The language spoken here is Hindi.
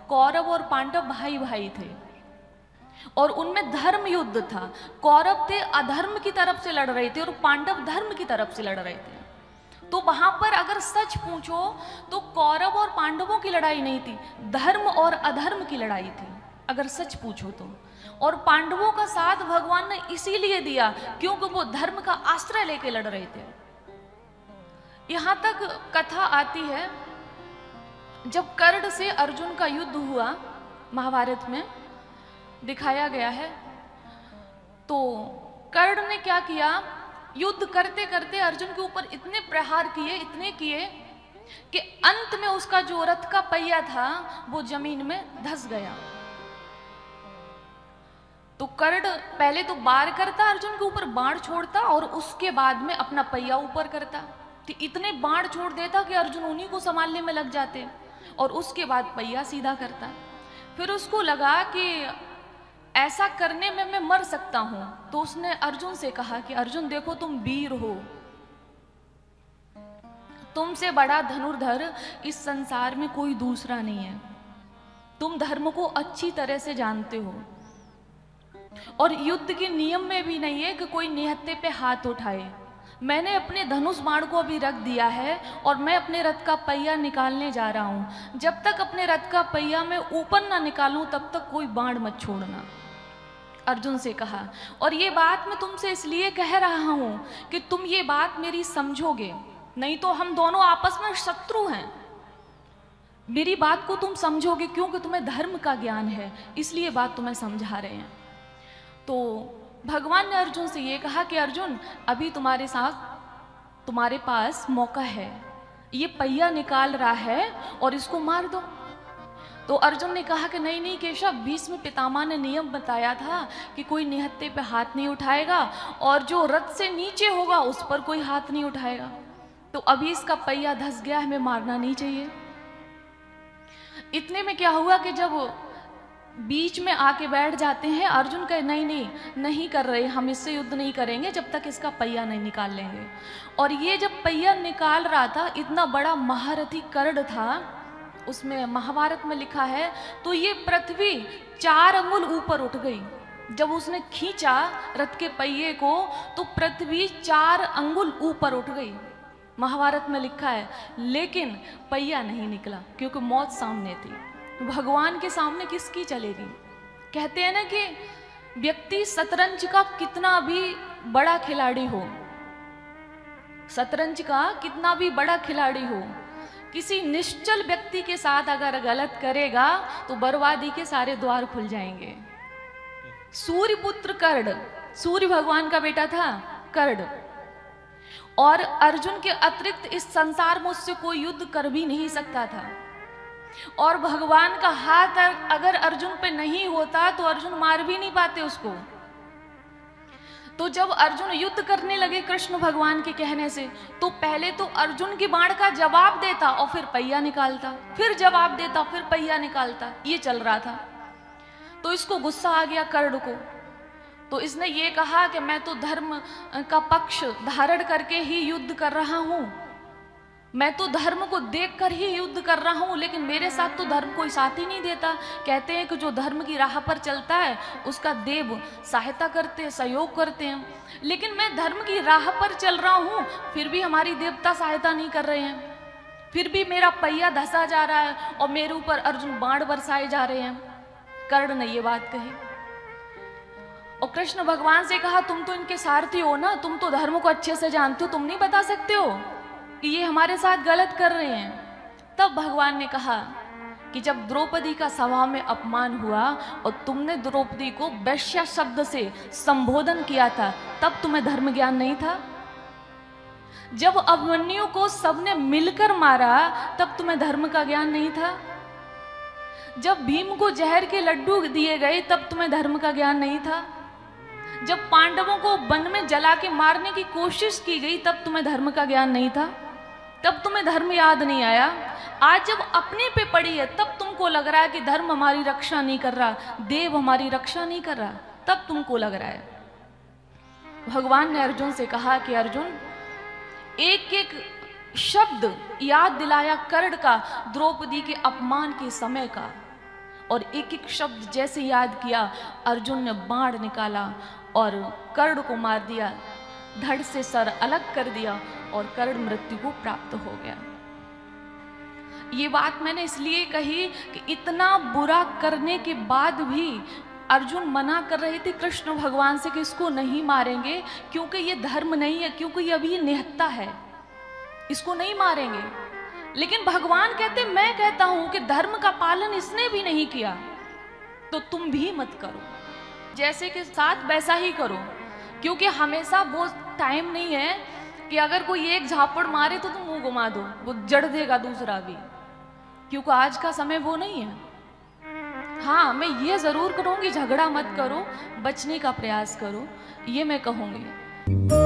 कौरव और पांडव भाई भाई थे और उनमें धर्म युद्ध था। कौरव थे अधर्म की तरफ से लड़ रहे थे और पांडव धर्म की तरफ से लड़ रहे थे। तो वहां पर अगर सच पूछो तो कौरव और पांडवों की लड़ाई नहीं थी, धर्म और अधर्म की लड़ाई थी अगर सच पूछो तो। और पांडवों का साथ भगवान ने इसीलिए दिया क्योंकि वो धर्म का आश्रय लेके लड़ रहे थे। यहां तक कथा आती है, जब कर्ण से अर्जुन का युद्ध हुआ, महाभारत में दिखाया गया है, तो कर्ण ने क्या किया, युद्ध करते करते अर्जुन के ऊपर इतने प्रहार किए, इतने किए कि अंत में उसका जो रथ का पहिया था वो जमीन में धंस गया। तो कर्ण पहले तो वार करता, अर्जुन के ऊपर बाण छोड़ता और उसके बाद में अपना पहिया ऊपर करता। तो इतने बाण छोड़ देता कि अर्जुन उन्हीं को संभालने में लग जाते और उसके बाद पहिया सीधा करता। फिर उसको लगा कि ऐसा करने में मैं मर सकता हूं, तो उसने अर्जुन से कहा कि अर्जुन देखो तुम वीर हो, तुमसे बड़ा धनुर्धर इस संसार में कोई दूसरा नहीं है, तुम धर्म को अच्छी तरह से जानते हो और युद्ध के नियम में भी नहीं है कि कोई निहत्थे पे हाथ उठाए। मैंने अपने धनुष बाण को अभी रख दिया है और मैं अपने रथ का पहिया निकालने जा रहा हूं। जब तक अपने रथ का पहिया मैं ऊपर ना निकालूं तब तक कोई बाण मत छोड़ना, अर्जुन से कहा। और ये बात मैं तुमसे इसलिए कह रहा हूं कि तुम ये बात मेरी समझोगे, नहीं तो हम दोनों आपस में शत्रु हैं। मेरी बात को तुम समझोगे क्योंकि तुम्हें धर्म का ज्ञान है, इसलिए बात तुम्हें समझा रहे हैं। तो भगवान ने अर्जुन से ये कहा कि अर्जुन अभी तुम्हारे साथ, तुम्हारे पास मौका है, ये पहिया निकाल रहा है और इसको मार दो। तो अर्जुन ने कहा कि नहीं नहीं केशव, भीष्म पितामह ने नियम बताया था कि कोई निहत्थे पे हाथ नहीं उठाएगा और जो रथ से नीचे होगा उस पर कोई हाथ नहीं उठाएगा। तो अभी इसका पहिया धंस गया, हमें मारना नहीं चाहिए। इतने में क्या हुआ कि जब बीच में आके बैठ जाते हैं, अर्जुन कहे नहीं नहीं नहीं कर रहे, हम इससे युद्ध नहीं करेंगे जब तक इसका पहिया नहीं निकाल लेंगे। और ये जब पहिया निकाल रहा था, इतना बड़ा महारथी कर्ण था, उसमें महाभारत में लिखा है, तो ये पृथ्वी 4 अंगुल ऊपर उठ गई। जब उसने खींचा रथ के पहिए को तो पृथ्वी 4 अंगुल ऊपर उठ गई, महाभारत में लिखा है। लेकिन पहिया नहीं निकला क्योंकि मौत सामने थी। भगवान के सामने किसकी चलेगी। कहते हैं ना कि व्यक्ति शतरंज का कितना भी बड़ा खिलाड़ी हो, शतरंज का कितना भी बड़ा खिलाड़ी हो, किसी निश्चल व्यक्ति के साथ अगर गलत करेगा तो बर्बादी के सारे द्वार खुल जाएंगे। सूर्यपुत्र कर्ण, सूर्य भगवान का बेटा था कर्ण, और अर्जुन के अतिरिक्त इस संसार में उससे कोई युद्ध कर भी नहीं सकता था। और भगवान का हाथ अगर अर्जुन पे नहीं होता तो अर्जुन मार भी नहीं पाते उसको। तो जब अर्जुन युद्ध करने लगे कृष्ण भगवान के कहने से, तो पहले तो अर्जुन के बाण का जवाब देता और फिर पहिया निकालता, फिर जवाब देता, फिर पहिया निकालता, ये चल रहा था। तो इसको गुस्सा आ गया कर्ण को। तो इसने ये कहा कि मैं तो धर्म का पक्ष धारण करके ही युद्ध कर रहा हूं, मैं तो धर्म को देखकर ही युद्ध कर रहा हूं, लेकिन मेरे साथ तो धर्म कोई साथ ही नहीं देता। कहते हैं कि जो धर्म की राह पर चलता है उसका देव सहायता करते हैं, सहयोग करते हैं, लेकिन मैं धर्म की राह पर चल रहा हूं फिर भी हमारी देवता सहायता नहीं कर रहे हैं, फिर भी मेरा पहिया धंसा जा रहा है और मेरे ऊपर अर्जुन बाण बरसाए जा रहे हैं। कर्ण ने ये बात कही और कृष्ण भगवान से कहा तुम तो इनके सारथी हो ना, तुम तो धर्म को अच्छे से जानते हो, तुम नहीं बता सकते हो कि ये हमारे साथ गलत कर रहे हैं। तब भगवान ने कहा कि जब द्रौपदी का सभा में अपमान हुआ और तुमने द्रौपदी को वैश्या शब्द से संबोधन किया था, तब तुम्हें धर्म ज्ञान नहीं था। जब अभिमन्यु को सबने मिलकर मारा तब तुम्हें धर्म का ज्ञान नहीं था। जब भीम को जहर के लड्डू दिए गए तब तुम्हें धर्म का ज्ञान नहीं था। जब पांडवों को वन में जला के मारने की कोशिश की गई तब तुम्हें धर्म का ज्ञान नहीं था, तब तुम्हें धर्म याद नहीं आया। आज जब अपने पे पड़ी है तब तुमको लग रहा है कि धर्म हमारी रक्षा नहीं कर रहा, देव हमारी रक्षा नहीं कर रहा, तब तुमको लग रहा है। भगवान ने अर्जुन से कहा कि अर्जुन, एक एक शब्द याद दिलाया कर्ण का, द्रौपदी के अपमान के समय का। और एक एक शब्द जैसे याद किया, अर्जुन ने बाण निकाला और कर्ण को मार दिया, धड़ से सर अलग कर दिया और कर्ण मृत्यु को प्राप्त हो गया। ये बात मैंने इसलिए कही कि इतना बुरा करने के बाद भी अर्जुन मना कर रहे थे कृष्ण भगवान से कि इसको नहीं मारेंगे, क्योंकि ये धर्म नहीं है, क्योंकि ये अभी निहत्ता है, इसको नहीं मारेंगे। लेकिन भगवान कहते, मैं कहता हूं कि धर्म का पालन इसने भी नहीं किया तो तुम भी मत करो, जैसे कि साथ वैसा ही करो। क्योंकि हमेशा वो टाइम नहीं है कि अगर कोई एक झापड़ मारे तो तुम मुंह घुमा दो, वो जड़ देगा दूसरा भी, क्योंकि आज का समय वो नहीं है। हाँ, मैं ये जरूर करूंगी, झगड़ा मत करो, बचने का प्रयास करो, ये मैं कहूंगी।